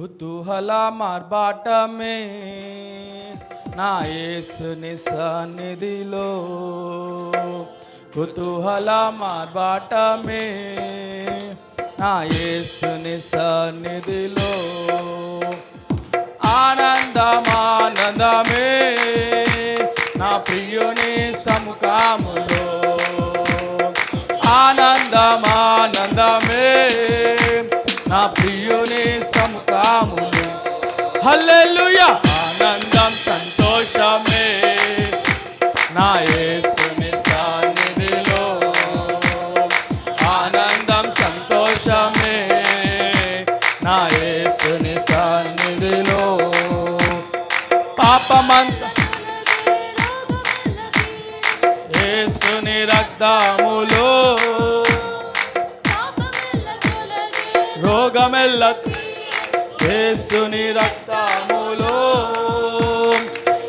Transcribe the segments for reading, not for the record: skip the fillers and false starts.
కుతూహల మార్బాటమే నా యేసుని సన్నిధిలో, కుతూహల మార్బాటమే నా యేసుని సన్నిధిలో, ఆనందమానందమే నా ప్రియుని సముఖములో, ఆనందమానందమే నా ప్రియుని సముఖములో. హల్లెలూయా. ఆనందం సంతోషమే నా యేసుని సన్నిధిలో, ఆనందం సంతోషమే నా యేసుని సన్నిధిలో. పాపమంతా యేసుని రక్తములో, రోగమెల్ల యేసుని రక్తములో,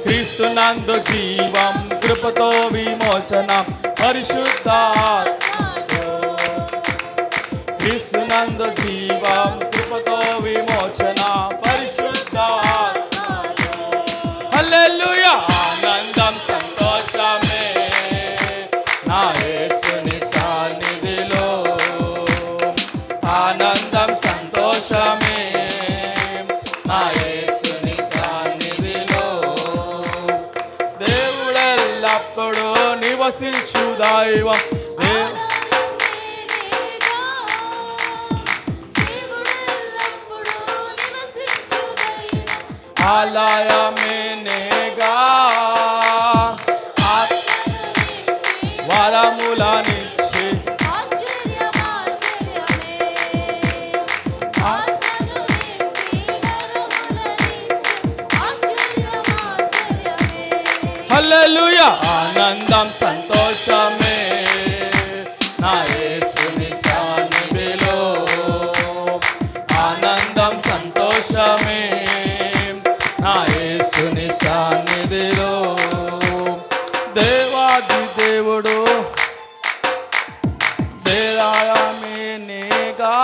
క్రీస్తునందు జీవం కృపతో విమోచనం పరిశుద్ధాత్మతో, క్రీస్తునందు జీవం కృపతో విమోచన పరిశుద్ధాత్మతో. హల్లెలూయా. ఆనందం సంతోషమే నా యేసుని సన్నిధిలో, ఆనందం సంతోషమే నా యేసుని సన్నిధిలో. దేవుడెల్లప్పుడూ నివసించు దైవం, ఆలయమేనేగా వరములనిచ్చి హల్లెలూయా. ఆనందం సంతోషమే నా యేసుని సన్నిధిలో, ఆనందం సంతోషమే నా యేసుని సన్నిధిలో. దేవాది దేవుడు దేవాలయమేనేగా,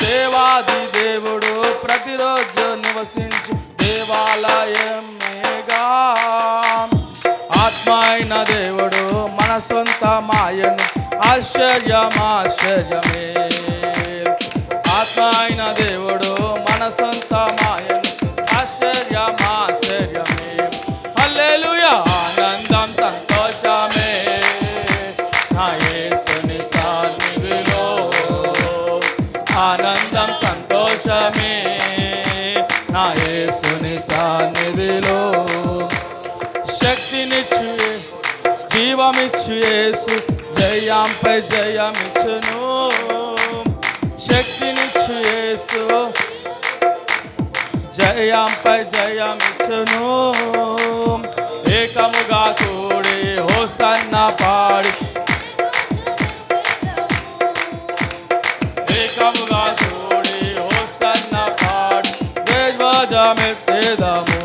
దేవాది దేవుడు ప్రతిరోజు నివసించు దేవాలయమేగా, ఆత్మ అయిన దేవుడు మన సొంత మాయను ఆశ్చర్యమాశ్చర్యమే, ఆత్మ అయిన దేవుడు మన సొంత మాయను ఆశ్చర్యమాశ్చర్యమే. హల్లెలూయా. ఆనందం సంతోషమే నా యేసుని సన్నిధిలో, ఆనందం సంతోషమే నా యేసుని సన్నిధిలో. శక్తినిచ్చు జీవమిచ్చు యేసు జయంపై జయమిచ్చును, శక్తినిచ్చు యేసు జయంపై జయమిచ్చును. ఏకముగా కూడి హోసన్న పాడి, ఏకముగా కూడి హోసన్న పాడి ధ్వజమెత్తెదము.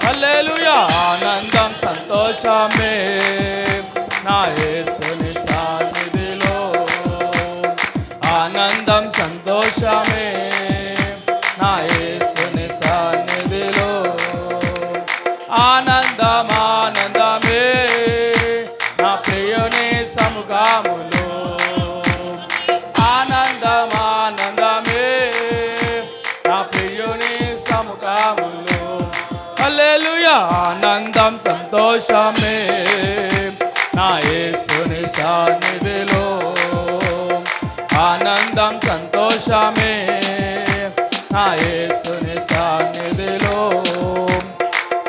హల్లెలూయా. ఆనందం సంతోషమే నా యేసుని సన్నిధిలో, ఆనందం సంతోషమే నా యేసుని సన్నిధిలో. ఆనందమానందమే నా ప్రియుని సముఖములో, ఆనందమానందమే నా ప్రియుని సముఖములో. హల్లెలూయా. ఆనందం సంతోషమే నా యేసుని సన్నిధిలో, ఆనందం సంతోషమే నా యేసుని సన్నిధిలో.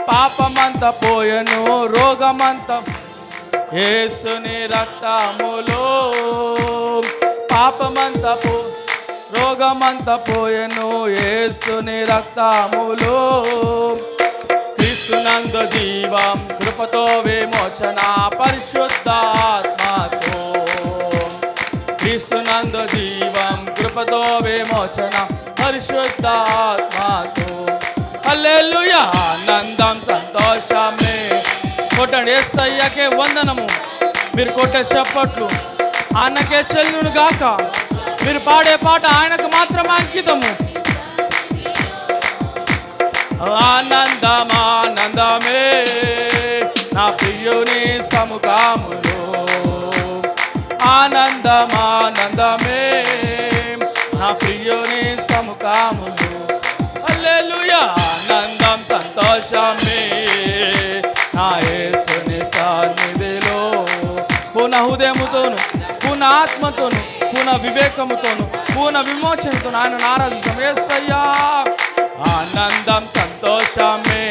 పాపమంత పోయెను రోగమంత యేసుని రక్తములో, పాపమంత రోగమంత పోయెను యేసుని రక్తములో, క్రీస్తునందు జీవం కృపతో విమోచన పరిశుద్ధాత్మతో, క్రీస్తునందు జీవం కృపతో విమోచన పరిశుద్ధాత్మతో. హల్లెలూయా. ఆనందం సంతోషమే. కొట్టండి. యేసయ్యకే వందనము. మీరు కొట్టే చప్పట్లు ఆయనకే చెల్లును గాక. మీరు పాడే పాట ఆయనకు మాత్రమే అంకితము. ఆనందమానందమే నా ప్రియుని సముఖములో, ఆనందమానందమే నా ప్రియుని సముఖములో. హల్లెలూయా. ఆనందం సంతోషమే నా యేసుని సన్నిధిలో. పూర్ణ హృదయముతోను, పూర్ణ ఆత్మతోను, పూర్ణ వివేకముతోను, పూర్ణ విమోచనతో ఆయనను ఆరాధించాం. యేసయ్యా. ఆనందం సంతోషమే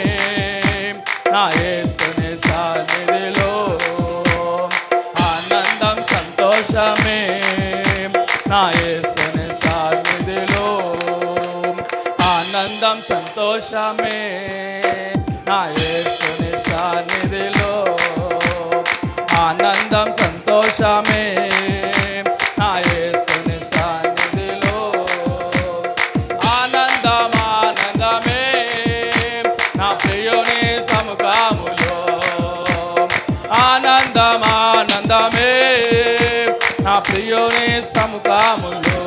నా యేసుని సన్నిధిలో, ఆనందం సంతోషమే నా యేసుని సన్నిధిలో, ఆనందం సంతోషమే నా యేసుని సన్నిధిలో, ఆనందం సంతోషమే నా యేసుని సన్నిధిలో, ఆనందమానందమే నా ప్రియుని సముఖములో, ఆనందమానందమే నా ప్రియుని సముఖములో.